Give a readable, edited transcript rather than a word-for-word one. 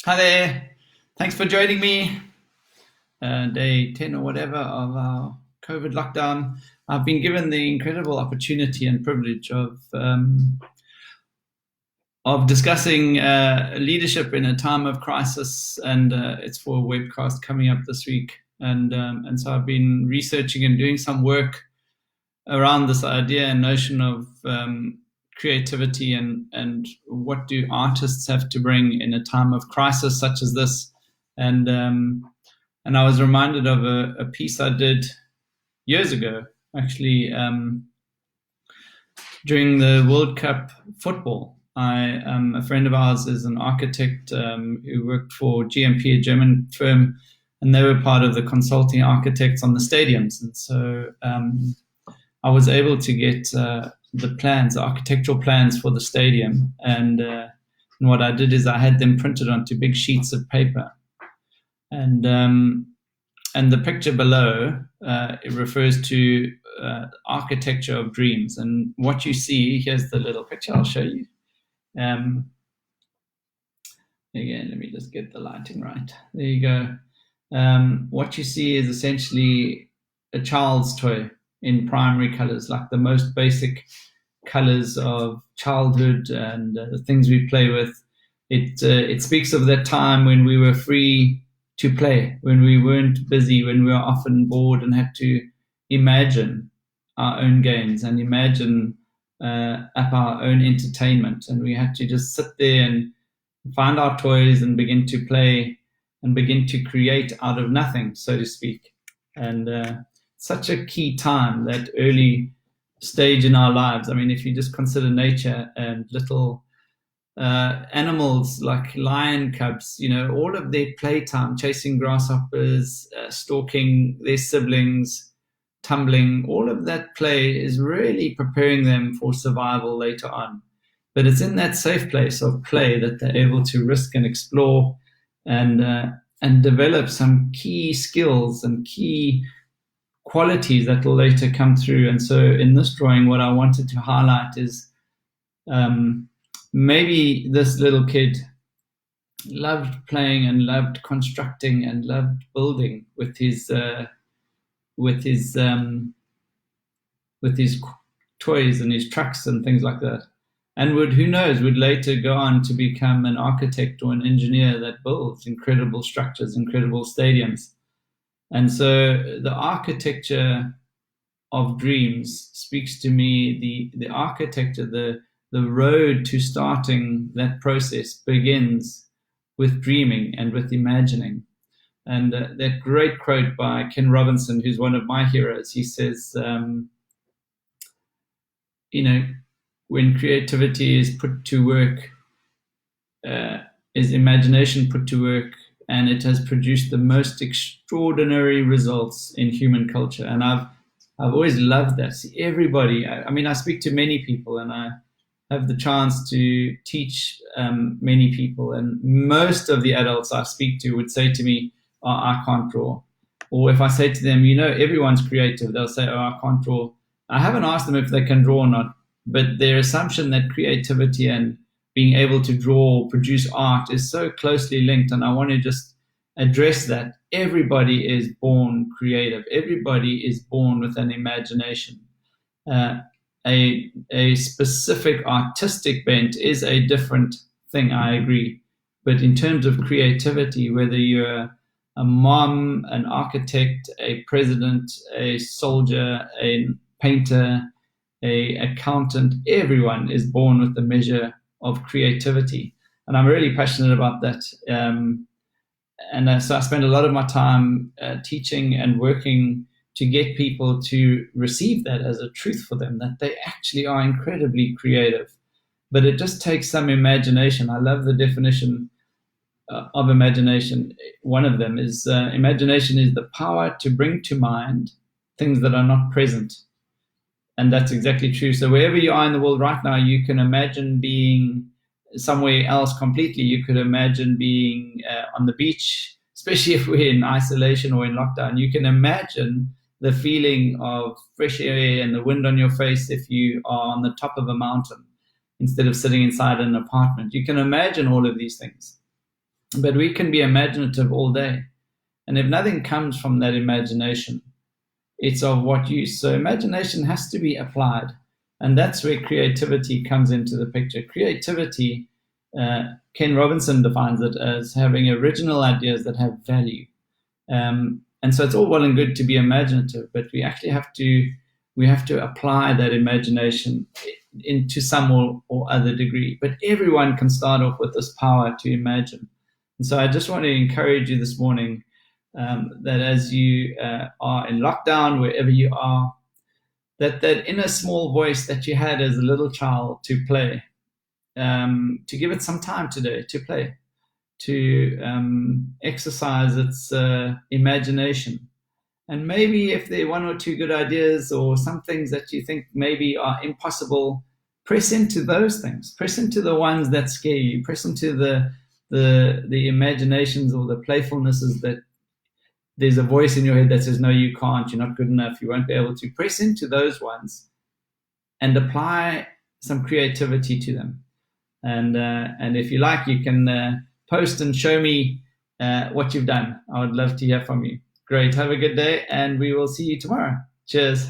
Hi there. Thanks for joining me. Day 10 or whatever of our COVID lockdown. I've been given the incredible opportunity and privilege of discussing leadership in a time of crisis, and it's for a webcast coming up this week. And so I've been researching and doing some work around this idea and notion of creativity and what do artists have to bring in a time of crisis such as this. And I was reminded of a piece I did years ago, actually, during the World Cup football. A friend of ours is an architect who worked for GMP, a German firm, and they were part of the consulting architects on the stadiums. And so I was able to get the architectural plans for the stadium. And what I did is I had them printed onto big sheets of paper. And the picture below, it refers to architecture of dreams. And what you see, here's the little picture I'll show you. Again, let me just get the lighting right. There you go. What you see is essentially a child's toy in primary colors, like the most basic colors of childhood and the things we play with. It speaks of that time when we were free to play, when we weren't busy, when we were often bored and had to imagine our own games and imagine up our own entertainment. And we had to just sit there and find our toys and begin to play and begin to create out of nothing, so to speak. And such a key time, that early stage in our lives. I mean, if you just consider nature and little animals like lion cubs, all of their playtime, chasing grasshoppers, stalking their siblings, tumbling, all of that play is really preparing them for survival later on. But it's in that safe place of play that they're able to risk and explore and develop some key skills and key qualities that will later come through. And so in this drawing, what I wanted to highlight is maybe this little kid loved playing and loved constructing and loved building with his toys and his trucks and things like that, and would later go on to become an architect or an engineer that builds incredible structures, incredible stadiums. And so the architecture of dreams speaks to me. The architecture, the road to starting that process begins with dreaming and with imagining. And that great quote by Ken Robinson, who's one of my heroes, he says, when creativity is put to work, is imagination put to work, and it has produced the most extraordinary results in human culture. And I've always loved that. See, everybody, I speak to many people, and I have the chance to teach many people, and most of the adults I speak to would say to me, "Oh, I can't draw." Or if I say to them, everyone's creative, they'll say, "Oh, I can't draw." I haven't asked them if they can draw or not, but their assumption that creativity and being able to draw or produce art is so closely linked. And I want to just address that. Everybody is born creative. Everybody is born with an imagination. A specific artistic bent is a different thing, I agree. But in terms of creativity, whether you're a mom, an architect, a president, a soldier, a painter, a accountant, everyone is born with a measure of creativity. And I'm really passionate about that. So I spend a lot of my time teaching and working to get people to receive that as a truth for them, that they actually are incredibly creative. But it just takes some imagination. I love the definition of imagination. One of them is imagination is the power to bring to mind things that are not present. And that's exactly true. So wherever you are in the world right now, you can imagine being somewhere else completely. You could imagine being on the beach, especially if we're in isolation or in lockdown. You can imagine the feeling of fresh air and the wind on your face if you are on the top of a mountain instead of sitting inside an apartment. You can imagine all of these things. But we can be imaginative all day. And if nothing comes from that imagination, it's of what use? So imagination has to be applied. And that's where creativity comes into the picture. Creativity, Ken Robinson defines it as having original ideas that have value. And so it's all well and good to be imaginative, but we actually have to apply that imagination into some or other degree. But everyone can start off with this power to imagine. And so I just want to encourage you this morning that as you are in lockdown, wherever you are, that inner small voice that you had as a little child to play, to give it some time today to play, to exercise its imagination. And maybe if there are one or two good ideas or some things that you think maybe are impossible, press into those things. Press into the ones that scare you. Press into the imaginations or the playfulnesses that there's a voice in your head that says, no, you can't, you're not good enough, you won't be able to. Press into those ones and apply some creativity to them. And if you like, you can post and show me what you've done. I would love to hear from you. Great. Have a good day, and we will see you tomorrow. Cheers.